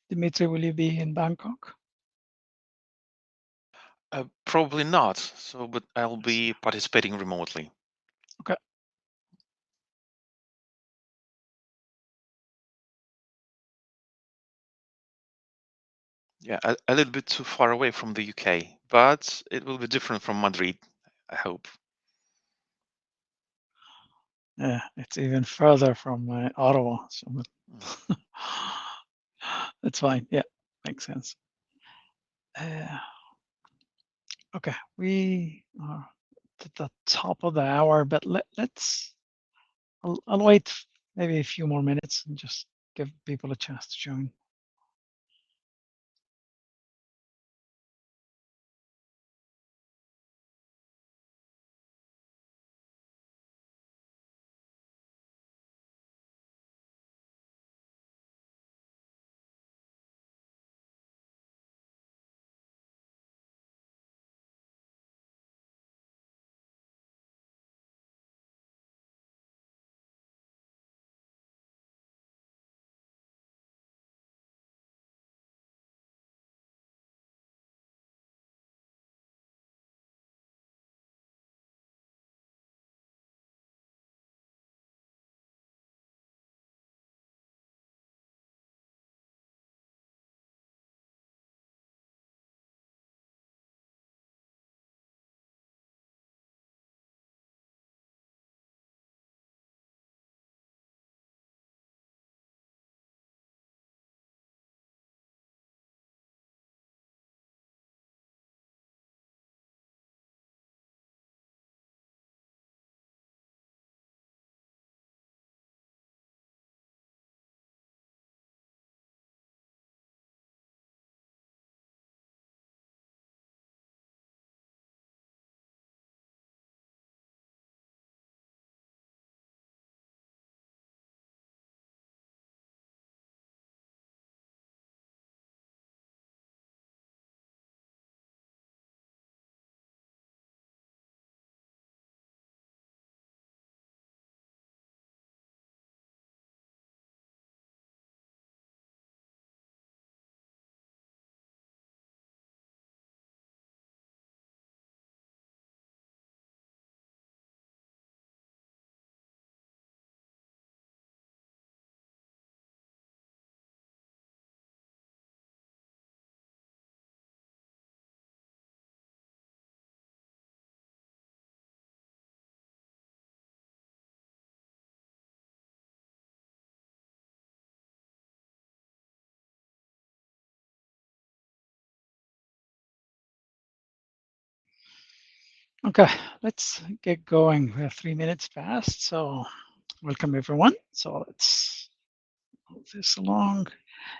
Dimitri, will you be in Bangkok? Probably not. So, but I'll be participating remotely. Okay. Yeah, a little bit too far away from the UK, but it will be different from Madrid, I hope. Yeah, it's even further from Ottawa. So that's fine. Yeah, makes sense. Okay, we are at the top of the hour, but I'll wait maybe a few more minutes and just give people a chance to join. Okay, let's get going. We have 3 minutes past, so welcome everyone. So let's move this along.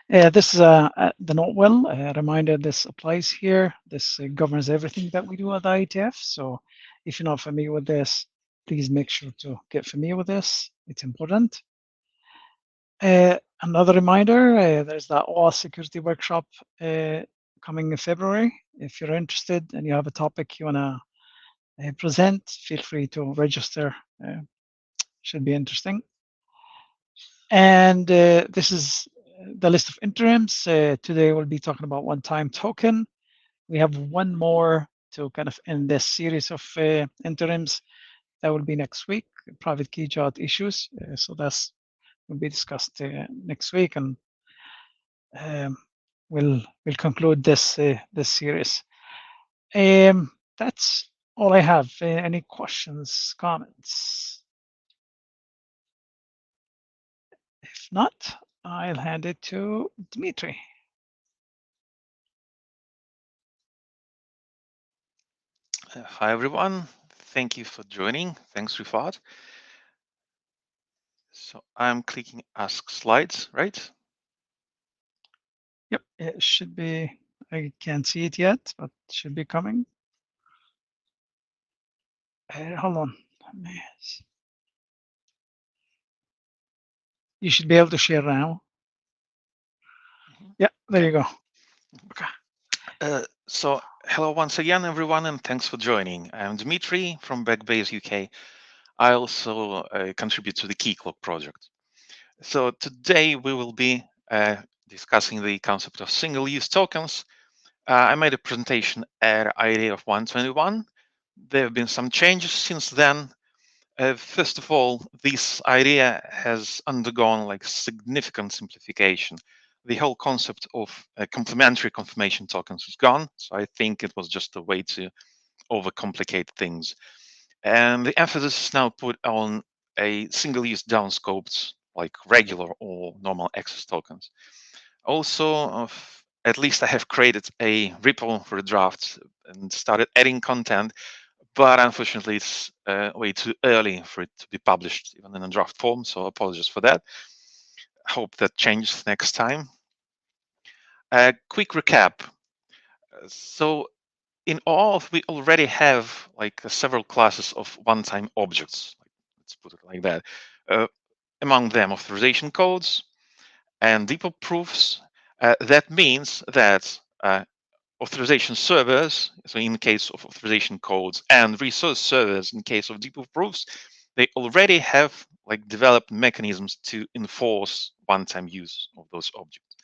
This is the note well. A reminder, this applies here. This governs everything that we do at the IETF. So if you're not familiar with this, please make sure to get familiar with this. It's important. Another reminder, there's that OAUTH security workshop coming in February. If you're interested and you have a topic you want to present, feel free to register. Should be interesting. And this is the list of interims. Today we'll be talking about one-time token. We have one more to kind of end this series of interims. That will be next week, private key jot issues. So that's will be discussed next week, and we'll conclude this this series. That's all I have. Any questions, comments? If not, I'll hand it to Dmitry. Hi, everyone. Thank you for joining. Thanks, Rifat. So I'm clicking Ask Slides, right? Yep, it should be. I can't see it yet, but it should be coming. Hold on. You should be able to share now. Yeah, there you go. Okay. So hello once again, everyone, and thanks for joining. I'm Dmitry from Backbase UK. I also contribute to the Keycloak project. So today we will be discussing the concept of single-use tokens. I made a presentation at IETF 121. There have been some changes since then. First of all, this idea has undergone like significant simplification. The whole concept of complementary confirmation tokens is gone. So I think it was just a way to overcomplicate things. And the emphasis is now put on a single-use downscoped, like regular or normal access tokens. Also, at least I have created a repo for the draft and started adding content, but unfortunately it's way too early for it to be published even in a draft form, so apologies for that. Hope that changes next time. A quick recap. So in OAuth, we already have like several classes of one-time objects. Let's put it like that. Among them, authorization codes and depot proofs. That means that authorization servers, so in case of authorization codes, and resource servers in case of depot proofs, they already have like developed mechanisms to enforce one-time use of those objects.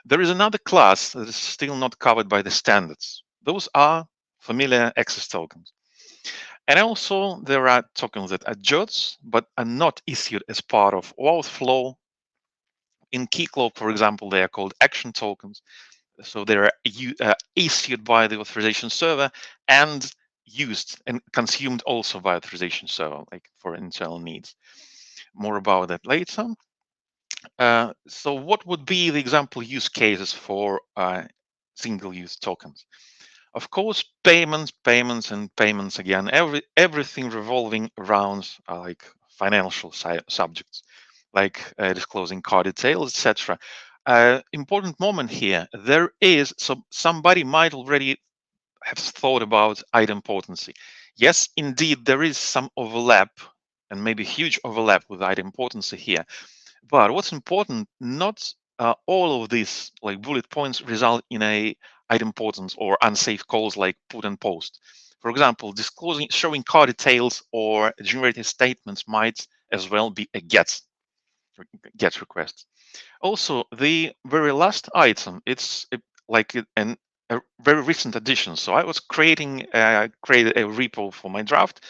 There is another class that is still not covered by the standards. Those are familiar access tokens. And also there are tokens that are JOTs, but are not issued as part of OAuth flow. In Keycloak, for example, they are called action tokens. So they're issued by the authorization server and used and consumed also by authorization server, like for internal needs. More about that later. So what would be the example use cases for single-use tokens? Of course, payments, and payments again. Everything revolving around like financial subjects, like disclosing card details, etc. Important moment here. There is somebody might already have thought about idempotency. Yes, indeed, there is some overlap, and maybe huge overlap with idempotency here. But what's important, not all of these like bullet points result in a idempotent or unsafe calls like put and post. For example, disclosing, showing card details or generating statements might as well be a get request. Also, the very last item, it's a very recent addition. So I was created a repo for my draft,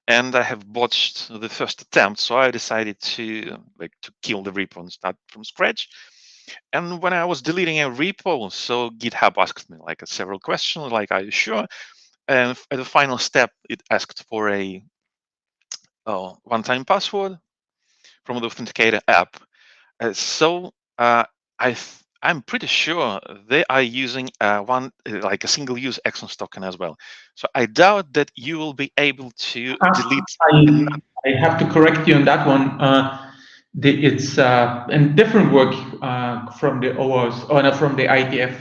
and I have botched the first attempt. So I decided to kill the repo and start from scratch. And when I was deleting a repo, so GitHub asked me like several questions, like, "Are you sure?" And at the final step, it asked for a one-time password from the Authenticator app. So I'm pretty sure they are using like a single-use access token as well. So I doubt that you will be able to delete. I have to correct you on that one. It's a different work from the OAuth, or no, from the IETF,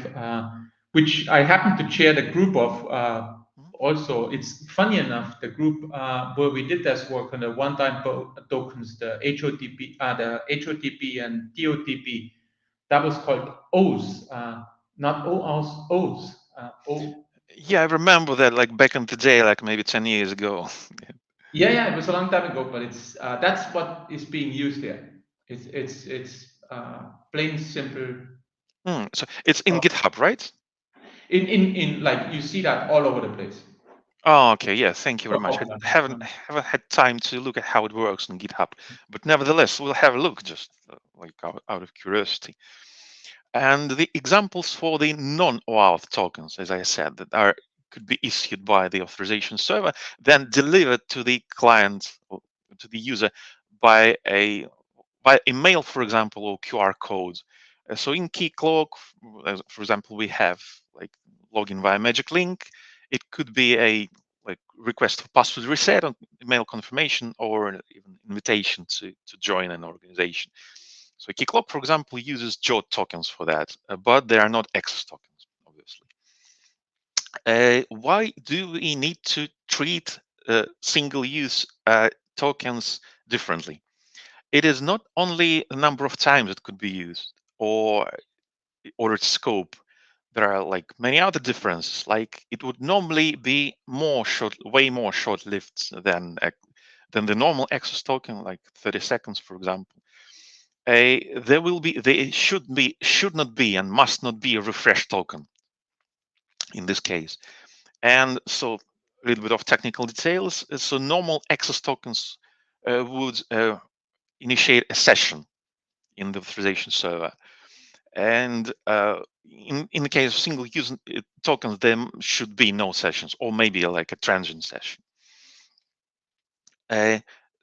which I happen to chair the group of. Also, it's funny enough, the group where we did this work on the one-time tokens, the HOTP and DOTP, that was called OAuth, not OAuth, OAuth. Yeah, I remember that like back in the day, like maybe 10 years ago. Yeah, it was a long time ago, but it's that's what is being used there. It's plain simple. So it's in GitHub, right? In like you see that all over the place. Oh, okay. Yeah, thank you very much. I haven't Yeah. haven't had time to look at how it works on GitHub, but nevertheless, we'll have a look just like out of curiosity. And the examples for the non-OAuth tokens, as I said, that are could be issued by the authorization server, then delivered to the client or to the user by a mail, for example, or QR code. So in Keycloak, for example, we have like login via magic link. It could be a like request for password reset, or email confirmation, or even invitation to join an organization. So Keycloak, for example, uses JOT tokens for that, but they are not access tokens, obviously. Why do we need to treat single-use tokens differently? It is not only the number of times it could be used or its scope. There are like many other differences. Like it would normally be way more short-lived than the normal access token, like 30 seconds, for example. there should not be and must not be a refresh token in this case. And so a little bit of technical details. So normal access tokens would initiate a session in the authorization server. And in the case of single use tokens, there should be no sessions, or maybe like a transient session.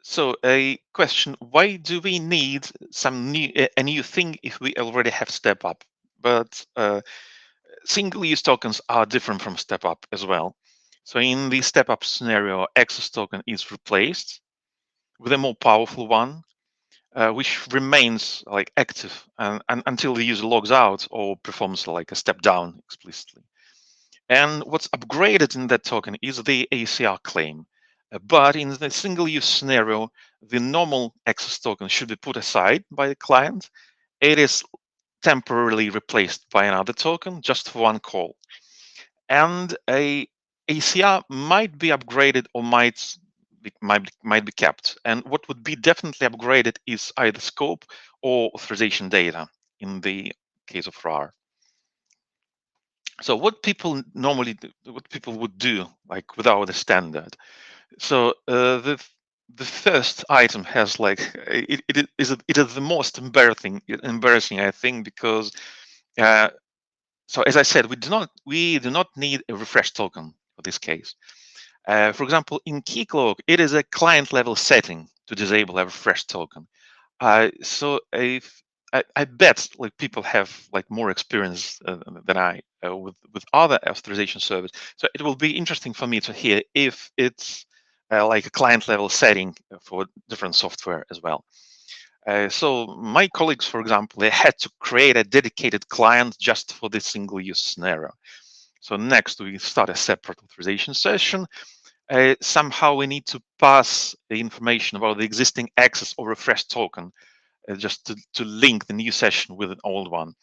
So a question: why do we need a new thing if we already have step up? But single use tokens are different from step up as well. So in the step up scenario, access token is replaced with a more powerful one, which remains like active until the user logs out or performs like a step down explicitly. And what's upgraded in that token is the ACR claim. But in the single use scenario, the normal access token should be put aside by the client. It is temporarily replaced by another token just for one call. And a ACR might be upgraded or might be kept. And what would be definitely upgraded is either scope or authorization data in the case of RAR. So what people would do, like without a standard. So the first item has like it is the most embarrassing I think, because so as I said, we do not need a refresh token for this case. For example, in Keycloak, it is a client level setting to disable a refresh token. So if I bet like people have like more experience than I with other authorization servers. So it will be interesting for me to hear if it's like a client level setting for different software as well. So my colleagues, for example, they had to create a dedicated client just for this single use scenario. So next we start a separate authorization session. Somehow we need to pass the information about the existing access or refresh token just to link the new session with an old one.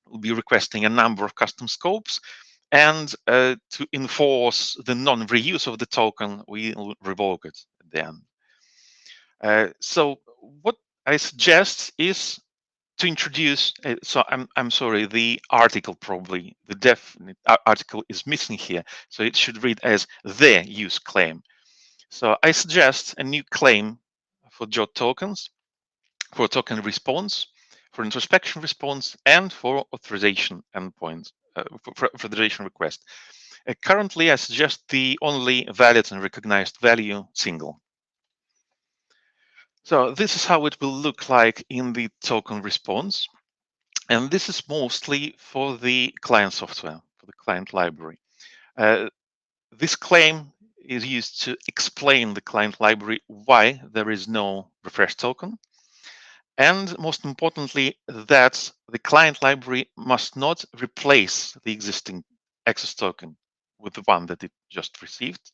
We'll be requesting a number of custom scopes, and to enforce the non-reuse of the token, we'll revoke it at the end. So what I suggest is to introduce, so I'm sorry, the article probably, the definite article is missing here. So it should read as the use claim. So I suggest a new claim for JOT tokens, for token response, for introspection response, and for authorization endpoint, for authorization request. Currently, I suggest the only valid and recognized value single. So this is how it will look like in the token response. And this is mostly for the client software, for the client library. This claim is used to explain the client library why there is no refresh token. And most importantly, that the client library must not replace the existing access token with the one that it just received,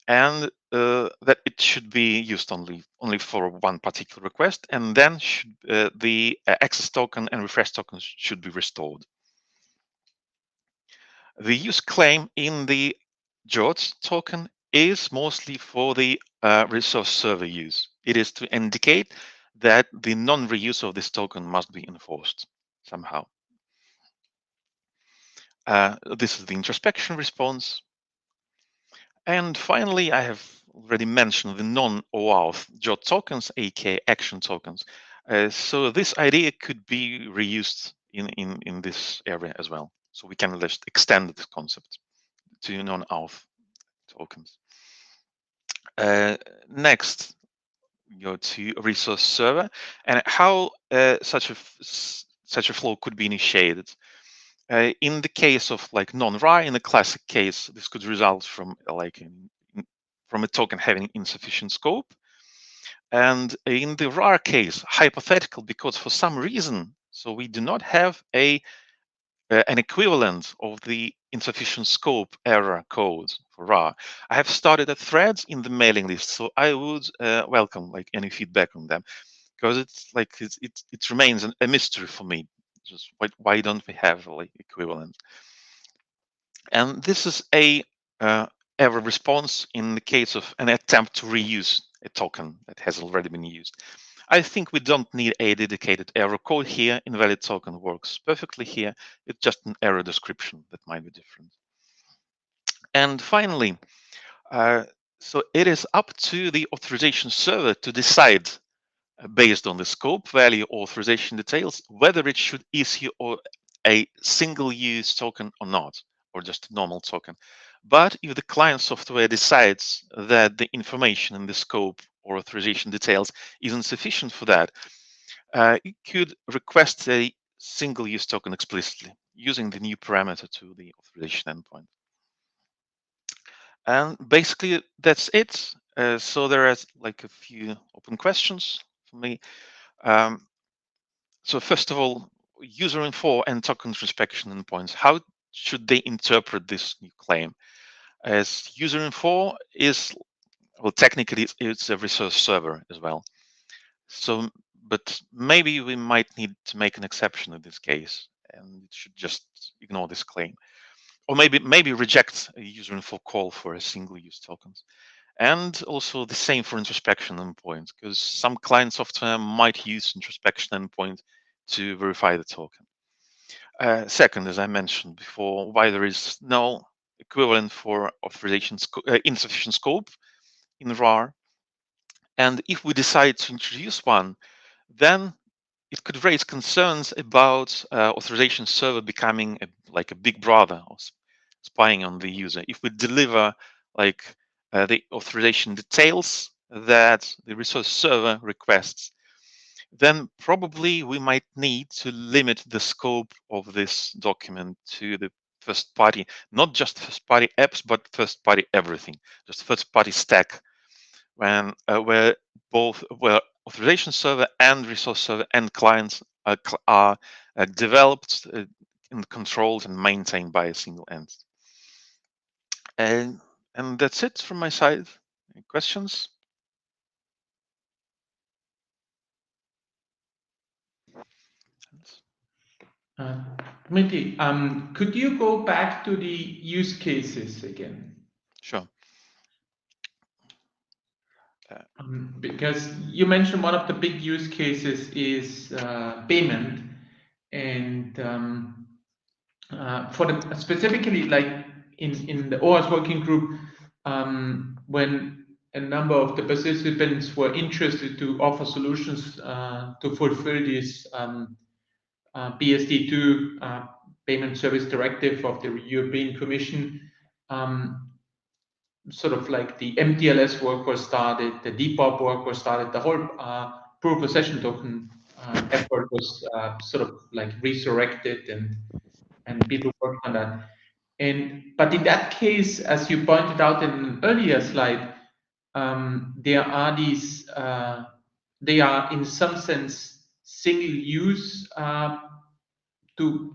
and that it should be used only for one particular request, and then the access token and refresh tokens should be restored. The use claim in the JOT token is mostly for the resource server use. It is to indicate that the non-reuse of this token must be enforced somehow. This is the introspection response. And finally, I have already mentioned the non-OAuth JOT tokens, aka action tokens. So this idea could be reused in this area as well. So we can just extend this concept to non-auth tokens. Next, go to resource server and how such a flow could be initiated. In the case of like non-RAR, in the classic case, this could result from from a token having insufficient scope. And in the RAR case, hypothetical, because for some reason, so we do not have an equivalent of the insufficient scope error code for RAR. I have started a thread in the mailing list, so I would welcome like any feedback on them, because it's like it remains a mystery for me. Just why don't we have like equivalent? And this is a error response in the case of an attempt to reuse a token that has already been used. I think we don't need a dedicated error code here. Invalid token works perfectly here. It's just an error description that might be different. And finally, so it is up to the authorization server to decide, based on the scope, value, authorization details, whether it should issue a single-use token or not, or just a normal token. But if the client software decides that the information in the scope or authorization details isn't sufficient for that, it could request a single-use token explicitly using the new parameter to the authorization endpoint. And basically, that's it. So there are like a few open questions for me. So first of all, user info and token inspection endpoints. How should they interpret this new claim? As user info is, well, technically it's a resource server as well. So, but maybe we might need to make an exception in this case, and it should just ignore this claim, or maybe reject a user info call for a single-use tokens. And also the same for introspection endpoint, because some client software might use introspection endpoint to verify the token. Second, as I mentioned before, why there is no equivalent for authorization insufficient scope in RAR. And if we decide to introduce one, then it could raise concerns about authorization server becoming like a big brother or spying on the user. If we deliver like the authorization details that the resource server requests, then probably we might need to limit the scope of this document to the first party, not just first party apps, but first party everything, just first party stack, where authorization server and resource server and clients are developed and controlled and maintained by a single entity. And that's it from my side. Any questions? Dmitry, could you go back to the use cases again? Sure. Because you mentioned one of the big use cases is payment, and for the specifically like in the OAUTH working group, when a number of the participants were interested to offer solutions to fulfill this PSD2 Payment Service Directive of the European Commission. Sort of like the MTLS work was started, the Depop work was started, the whole proof of session token effort was sort of like resurrected, and people worked on that. But in that case, as you pointed out in an earlier slide, there are these, they are in some sense single use to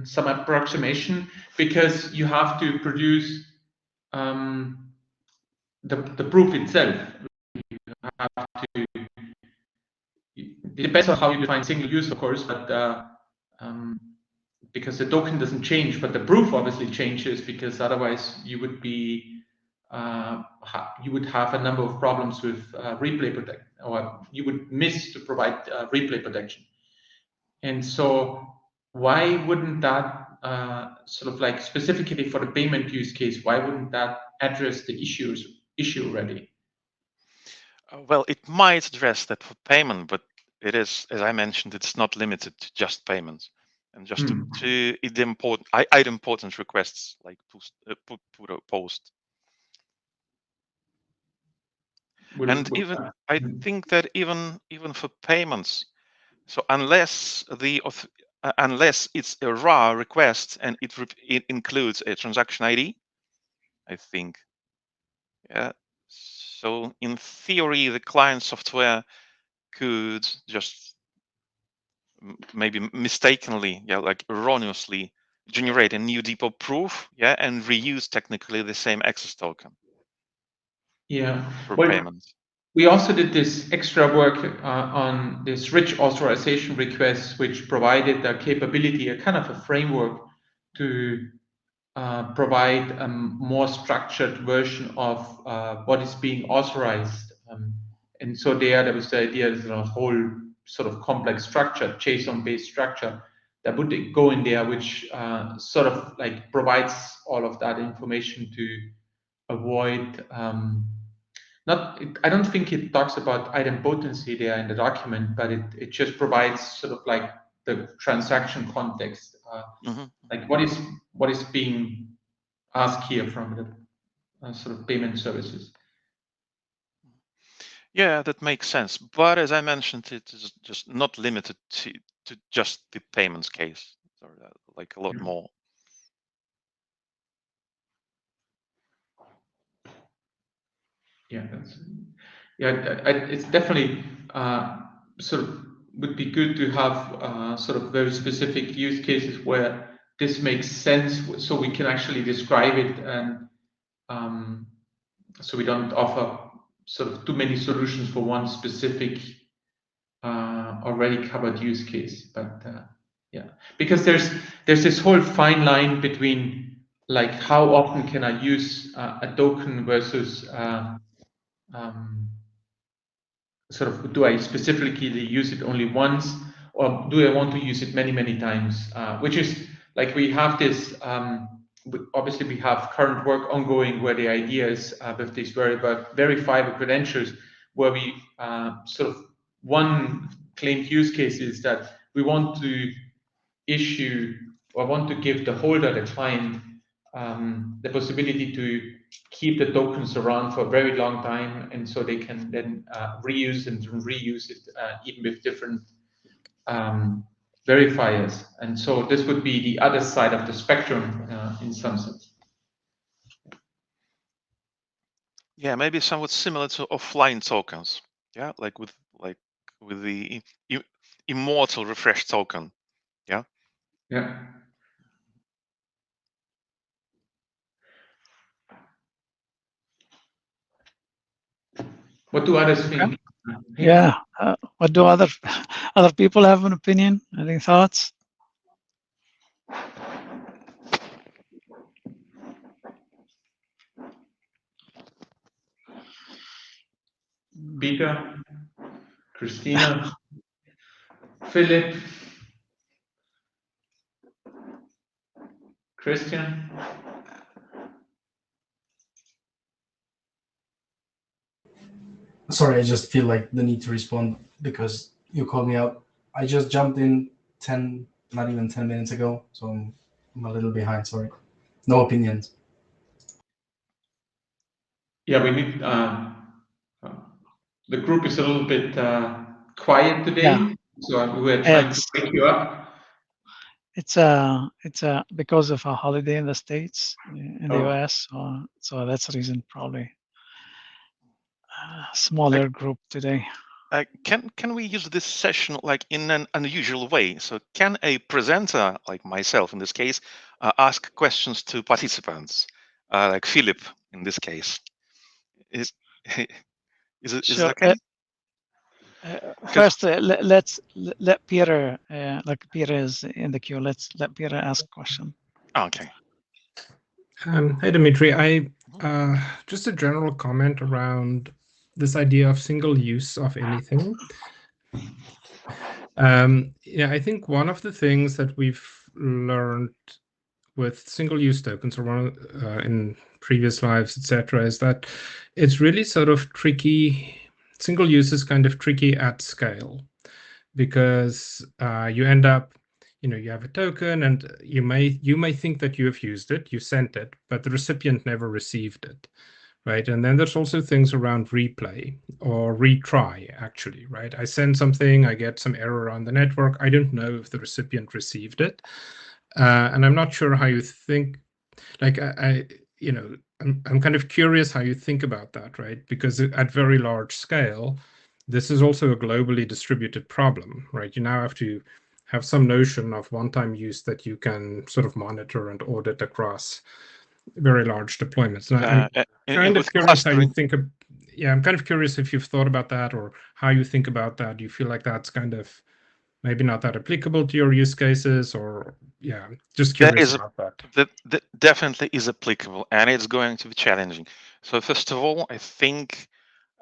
some approximation, because you have to produce the proof itself. You have to, it depends on how you define single use, of course, but because the token doesn't change, but the proof obviously changes, because otherwise you would be you would have a number of problems with replay protection, or you would miss to provide replay protection. And so why wouldn't that sort of like specifically for the payment use case, why wouldn't that address the issue already? Well, it might address that for payment, but it is, as I mentioned, it's not limited to just payments, and just to the important requests like post. And even I think that even for payments, so unless it's a raw request and it includes a transaction ID, I think, yeah. So in theory, the client software could just maybe mistakenly, like erroneously, generate a new depot proof, and reuse technically the same access token. For payments. We also did this extra work on this rich authorization request, which provided a capability, a kind of a framework to provide a more structured version of what is being authorized. And so there was the idea of a whole sort of complex structure, JSON-based structure, that would go in there, which sort of like provides all of that information to avoid I don't think it talks about idempotency there in the document, but it just provides sort of like the transaction context, like what is being asked here from the sort of payment services. Yeah, that makes sense. But as I mentioned, it is just not limited to just the payments case, or like a lot more. Yeah, it's definitely sort of would be good to have sort of very specific use cases where this makes sense, so we can actually describe it, and so we don't offer sort of too many solutions for one specific already covered use case. But yeah, because there's this whole fine line between like how often can I use a token versus sort of, do I specifically use it only once, or do I want to use it many times? Which is like, we have this, obviously we have current work ongoing where the idea is with these verifiable credentials, where we sort of, one claimed use case is that we want to issue, or want to give the holder, the client, the possibility to keep the tokens around for a very long time, and so they can then reuse and reuse it, even with different verifiers. And so this would be the other side of the spectrum in some sense. Yeah, maybe somewhat similar to offline tokens. Yeah, like with the immortal refresh token. Yeah. Yeah. What do others think? Yeah. What do other people have an opinion? Any thoughts? Peter, Christina, Philip, Christian. Sorry, I just feel like the need to respond because you called me out. I just jumped in not even 10 minutes ago, so I'm a little behind. Sorry. No opinions. Yeah, we need. The group is a little bit quiet today, so we were trying to wake you up. It's because of a holiday in the States, in the US, so that's the reason, probably. Smaller group today. Can we use this session like in an unusual way? So can a presenter, like myself in this case, ask questions to participants, like Philip in this case? Is it okay? First, let's let Peter, like Peter is in the queue. Let's let Peter ask a question. Okay. Hey, Dimitri. Just a general comment around this idea of single use of anything. Yeah, I think one of the things that we've learned with single-use tokens, or in previous lives, etc., is that it's really sort of tricky. Single use is kind of tricky at scale, because you end up, you have a token, and you may think that you have used it, you sent it, but the recipient never received it, right? And then there's also things around replay or retry, actually, right? I send something, I get some error on the network, I don't know if the recipient received it, and I'm not sure how you think. Like, I'm kind of curious how you think about that, right? Because at very large scale, this is also a globally distributed problem, right? You now have to have some notion of one-time use that you can sort of monitor and audit across very large deployments. And I'm kind of curious how you think of, I'm kind of curious if you've thought about that, or how you think about that. Do you feel like that's kind of maybe not that applicable to your use cases, or just curious about that. That definitely is applicable, and it's going to be challenging. So first of all, I think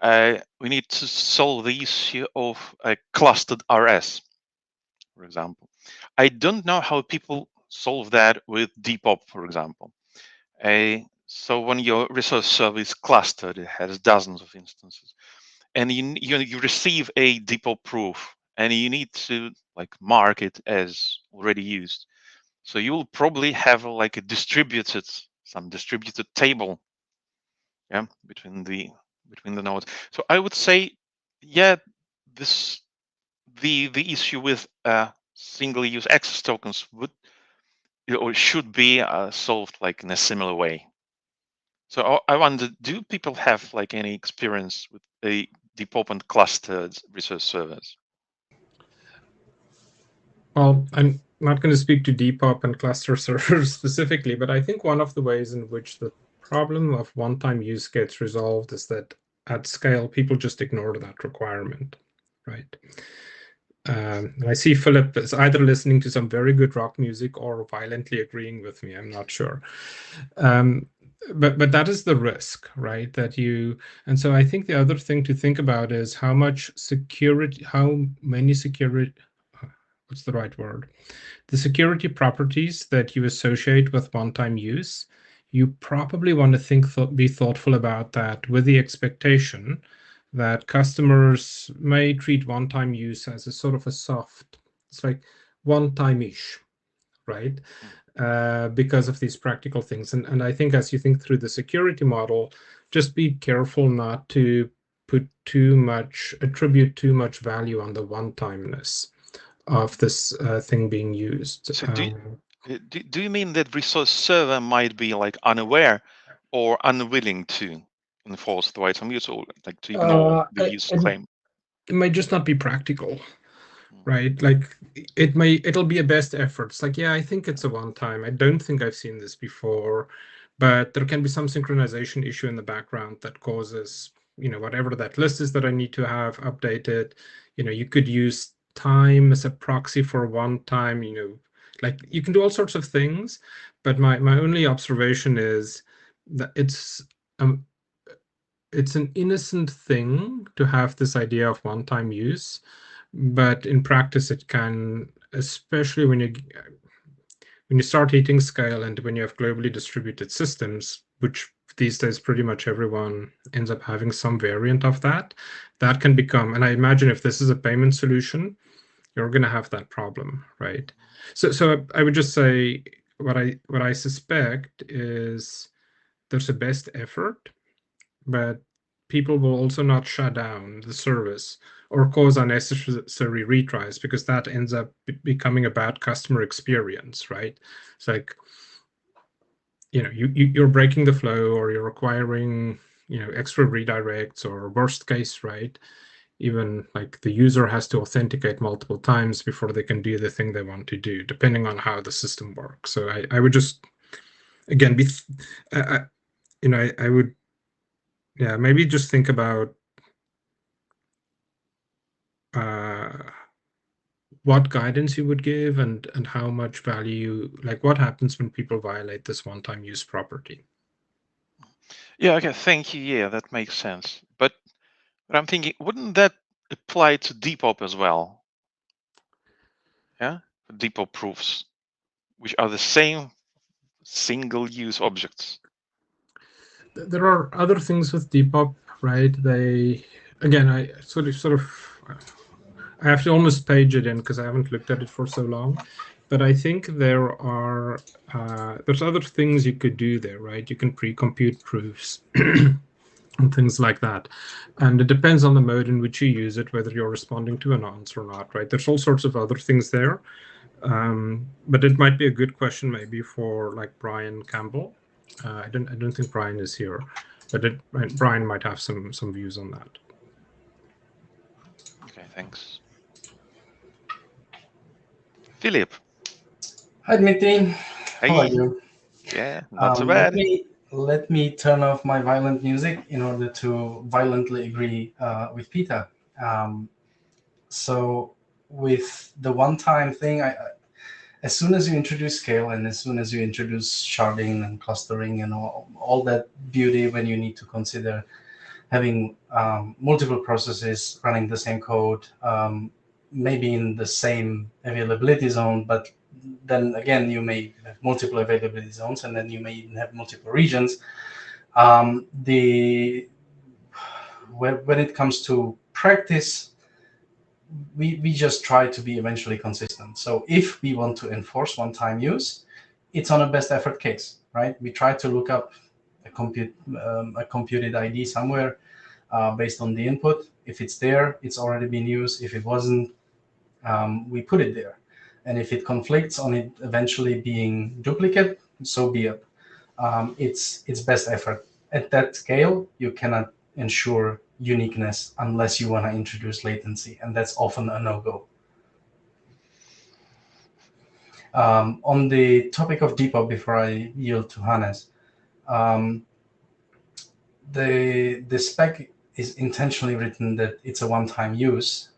we need to solve the issue of a clustered RS, for example. I don't know how people solve that with Depop, for example. So when your resource server is clustered, it has dozens of instances, and you receive a Depop proof, and you need to like mark it as already used. So you will probably have like some distributed table, yeah, between the nodes. So I would say, yeah, the issue with single-use access tokens would or should be solved like in a similar way. So I wonder, do people have like any experience with a Depop and clustered resource servers? Well, I'm not going to speak to Depop and cluster servers specifically, but I think one of the ways in which the problem of one-time use gets resolved is that at scale, people just ignore that requirement, right? I see Philip is either listening to some very good rock music or violently agreeing with me. I'm not sure. But that is the risk, right? And so I think the other thing to think about is how many security, what's the right word? The security properties that you associate with one-time use, you probably want to be thoughtful about that with the expectation that customers may treat one-time use as a sort of a soft, it's like one-time-ish, right? Because of these practical things. And I think as you think through the security model, just be careful not to attribute too much value on the one-timeness of this thing being used. So do you mean that resource server might be like unaware or unwilling to enforce the right of use, or like to ignore the use claim? It might just not be practical, right? Like it'll be a best effort. It's like, yeah, I think it's a one time. I don't think I've seen this before, but there can be some synchronization issue in the background that causes, whatever that list is that I need to have updated. You could use time as a proxy for one time, like you can do all sorts of things. But my only observation is that it's an innocent thing to have this idea of one-time use, but in practice it can, especially when you start hitting scale and when you have globally distributed systems, which these days pretty much everyone ends up having some variant of that can become, and I imagine if this is a payment solution, you're going to have that problem, right? So I would just say what I suspect is there's a best effort, but people will also not shut down the service or cause unnecessary retries, because that ends up becoming a bad customer experience, right? It's like, you're breaking the flow, or you're requiring, extra redirects, or worst case, right? Even like the user has to authenticate multiple times before they can do the thing they want to do, depending on how the system works. So I would just, again, I would, yeah, maybe just think about what guidance you would give and how much value, like what happens when people violate this one-time use property. Yeah, okay, thank you. Yeah, that makes sense. But I'm thinking, wouldn't that apply to Depop as well? Yeah, Depop proofs, which are the same single-use objects. There are other things with Depop, right? I sort of, I have to almost page it in because I haven't looked at it for so long. But I think there's other things you could do there, right? You can pre-compute proofs and things like that. And it depends on the mode in which you use it, whether you're responding to an answer or not, right? There's all sorts of other things there. But it might be a good question maybe for like Brian Campbell. I don't think Brian is here, but Brian might have some views on that. Okay, thanks. Philip. Hi, Dmitry. Hey. How are you? Yeah, not so bad. Let me turn off my violent music in order to violently agree with Peter. So with the one-time thing, as soon as you introduce scale and as soon as you introduce sharding and clustering and all that beauty, when you need to consider having multiple processes running the same code, maybe in the same availability zone, but then again, you may have multiple availability zones, and then you may even have multiple regions. When it comes to practice, we just try to be eventually consistent. So if we want to enforce one-time use, it's on a best effort case, right? We try to look up a computed ID somewhere based on the input. If it's there, it's already been used. If it wasn't, we put it there. And if it conflicts on it eventually being duplicate, so be it. It's best effort. At that scale, you cannot ensure uniqueness unless you want to introduce latency, and that's often a no-go. On the topic of depop, before I yield to Hannes, the spec is intentionally written that it's a one-time use.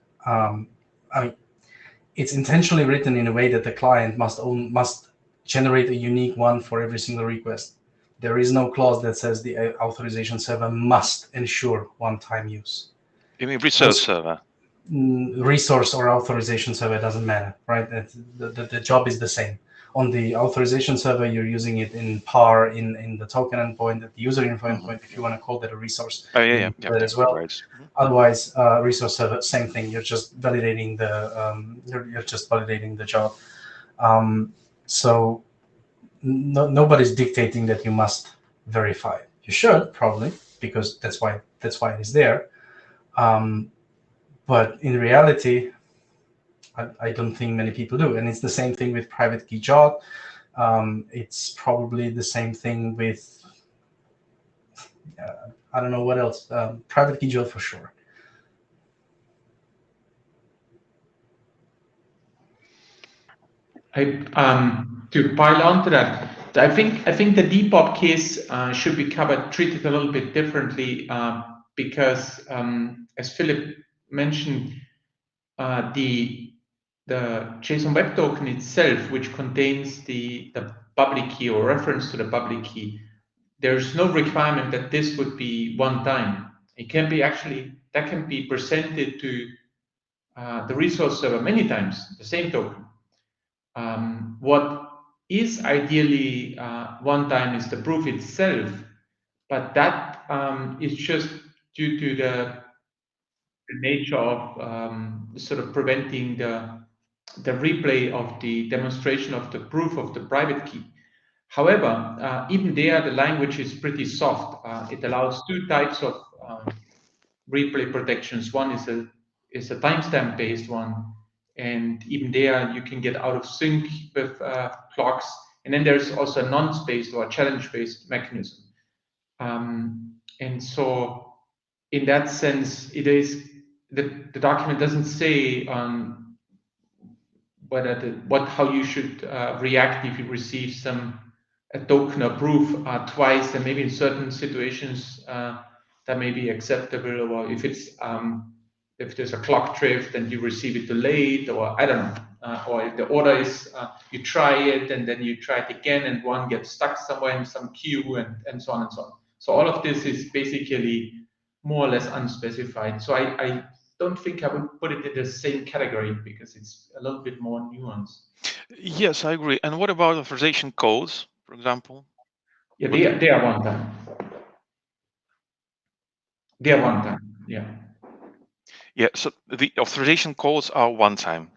It's intentionally written in a way that the client must generate a unique one for every single request. There is no clause that says the authorization server must ensure one-time use. You mean resource server? Resource or authorization server, doesn't matter, right? The job is the same. On the authorization server, you're using it in PAR, in the token endpoint, at the user info endpoint, if you want to call that a resource. Oh, yeah, that as well. Right. Otherwise, resource server, same thing. You're just validating the job. So nobody's dictating that you must verify. You should probably, because that's why it is there. But in reality, I don't think many people do. And it's the same thing with private key job. It's probably the same thing with, I don't know what else. Private key job for sure. To pile on to that, I think the depop case should be treated a little bit differently because, as Philip mentioned, the JSON Web Token itself, which contains the public key or reference to the public key, there's no requirement that this would be one time. It can be that can be presented to the resource server many times, the same token. What is ideally one time is the proof itself, but that is just due to the nature of sort of preventing the replay of the demonstration of the proof of the private key. However, even there, the language is pretty soft. It allows two types of replay protections. One is a timestamp based one, and even there you can get out of sync with clocks. And then there's also a nonce-based or a challenge-based mechanism. And so, in that sense, it is the document doesn't say how you should react if you receive a token or proof twice, and maybe in certain situations that may be acceptable, or if it's if there's a clock drift and you receive it too late, or I don't know, or if the order is you try it and then you try it again and one gets stuck somewhere in some queue and so on and so on. So all of this is basically more or less unspecified. So I don't think I would put it in the same category because it's a little bit more nuanced. Yes, I agree. And what about authorization codes, for example? Yeah, they are one time. They are one time. Yeah. Yeah. So the authorization codes are one time.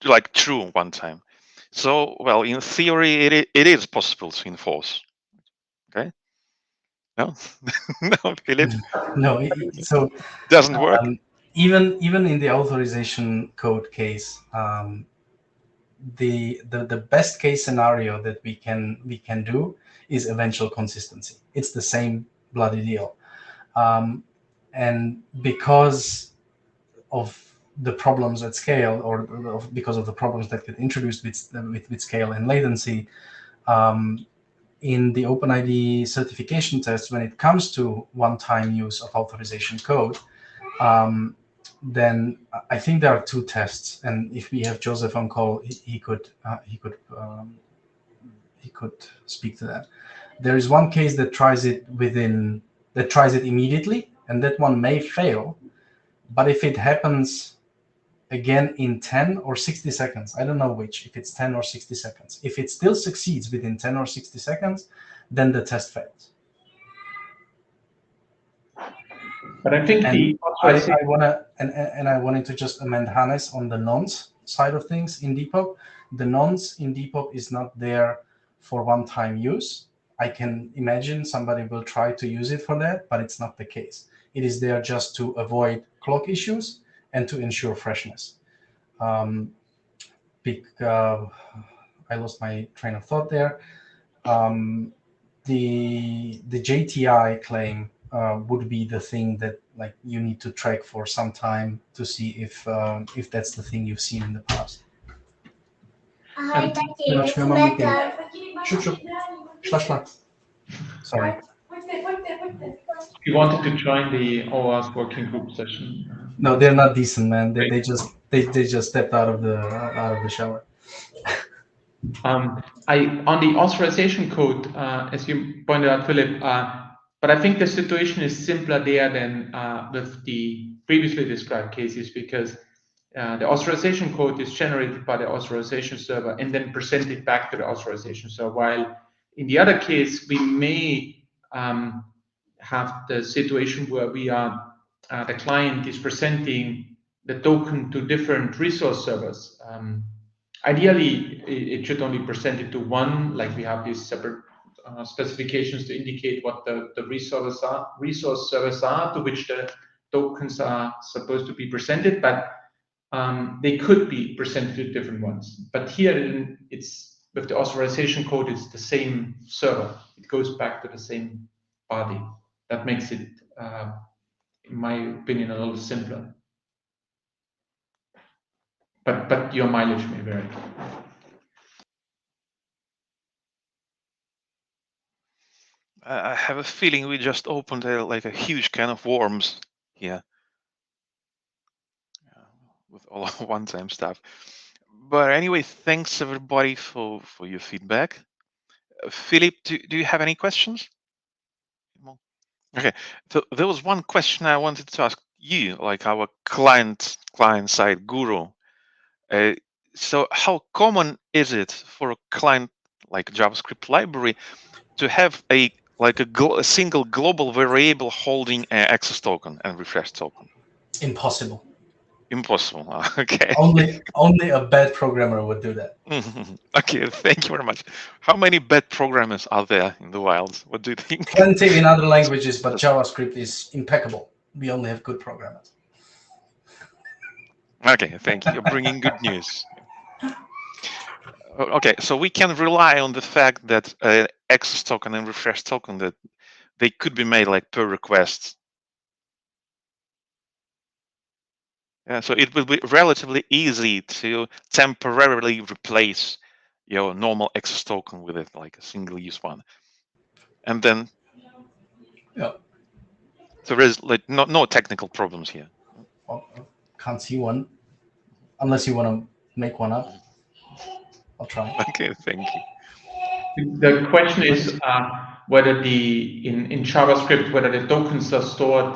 Like true one time. So, well, in theory, it is possible to enforce. Okay. No, no, Philip. No, so doesn't work. Even in the authorization code case, the best case scenario that we can do is eventual consistency. It's the same bloody deal, and because of the problems at scale, or because of the problems that get introduced with scale and latency, in the OpenID certification test, when it comes to one-time use of authorization code, then I think there are two tests, and if we have Joseph on call, he could speak to that. There is one case that tries it immediately, and that one may fail. But if it happens again in 10 or 60 seconds, I don't know which, if it's 10 or 60 seconds, if it still succeeds within 10 or 60 seconds, then the test fails. But I think I wanted to just amend Hannes on the nonce side of things in Depop. The nonce in Depop is not there for one-time use. I can imagine somebody will try to use it for that, but it's not the case. It is there just to avoid clock issues and to ensure freshness. I lost my train of thought there. The JTI claim would be the thing that like you need to track for some time to see if that's the thing you've seen in the past. Sorry. You wanted to join the OAUTH working group session. No, they're not decent, man. They just stepped out of the shower. On the authorization code, as you pointed out, Philip, but I think the situation is simpler there than with the previously described cases, because the authorization code is generated by the authorization server and then presented back to the authorization server. While in the other case, we may have the situation where we are the client is presenting the token to different resource servers. Ideally, it should only present it to one, like we have these separate specifications to indicate what the resource servers are to which the tokens are supposed to be presented, but they could be presented to different ones. But here, it's with the authorization code, it's the same server. It goes back to the same body. That makes it, in my opinion, a little simpler. But your mileage may vary. I have a feeling we just opened like a huge can of worms here with all one-time stuff. But anyway, thanks everybody for your feedback. Philip, do you have any questions? Okay, so there was one question I wanted to ask you, like our client-side guru. So how common is it for a client like JavaScript library to have a single global variable holding an access token and refresh token? Impossible. Impossible. Okay. Only a bad programmer would do that. Okay, thank you very much. How many bad programmers are there in the wild? What do you think? Plenty in other languages, but JavaScript is impeccable. We only have good programmers. Okay, thank you. You're bringing good news. Okay, so we can rely on the fact that access token and refresh token, that they could be made like per request. Yeah, so it will be relatively easy to temporarily replace your normal access token with it, like a single-use one, and then there is like no technical problems here. Can't see one, unless you want to make one up. I'll try. Okay, thank you. The question is whether in JavaScript, whether the tokens are stored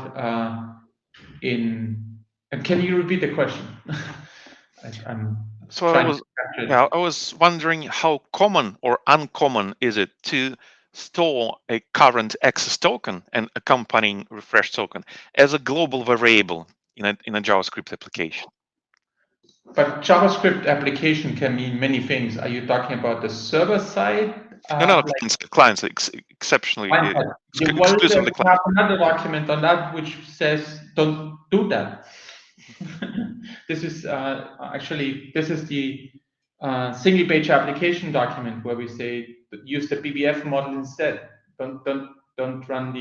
in. Can you repeat the question? I was wondering how common or uncommon is it to store a current access token and accompanying refresh token as a global variable in a JavaScript application. But JavaScript application can mean many things. Are you talking about the server side? No, clients exceptionally. Exclusively client. Have another document on that which says don't do that. This is the single page application document where we say use the BBF model instead. Don't run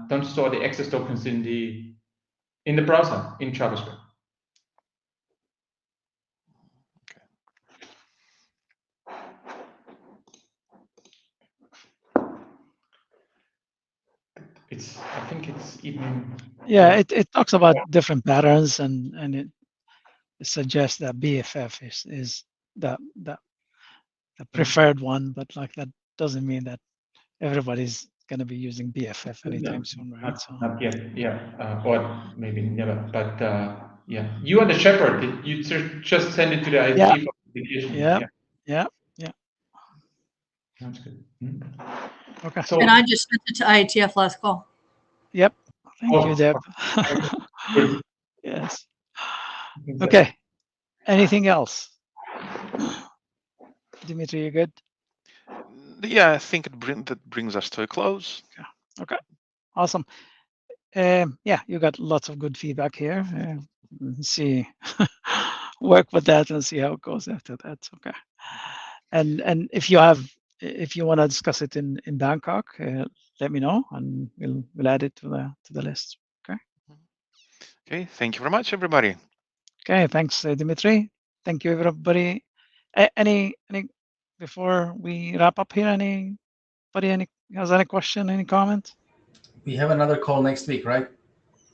don't store the access tokens in the browser in JavaScript. I think it's even. Yeah, it talks about different patterns and it suggests that BFF is the preferred one, but like that doesn't mean that everybody's going to be using BFF anytime soon, right? So Not yet, yeah, or maybe never. But yeah, you are the shepherd. You just send it to the IT for application. Yeah. That's good. Hmm. Okay. So, And I just sent it to IETF last call. Yep. Thank you, Deb. good. Yes. Okay. Anything else? Dimitri, you good? Yeah, I think that brings us to a close. Okay. Awesome. Yeah, you got lots of good feedback here. See, work with that and see how it goes after that. Okay. And if you want to discuss it in Bangkok, let me know and we'll add it to the list. Okay. Okay, thank you very much, everybody. Okay. Thanks, Dimitri. Thank you, everybody. Any before we wrap up here? Anybody has any question? Any comment? We have another call next week, right?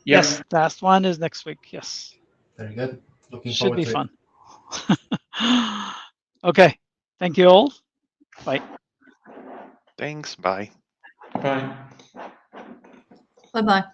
Yep. Yes. Last one is next week. Yes. Very good. Looking Should forward be to fun. Okay. Thank you all. Bye. Thanks, bye. Bye. Bye-bye.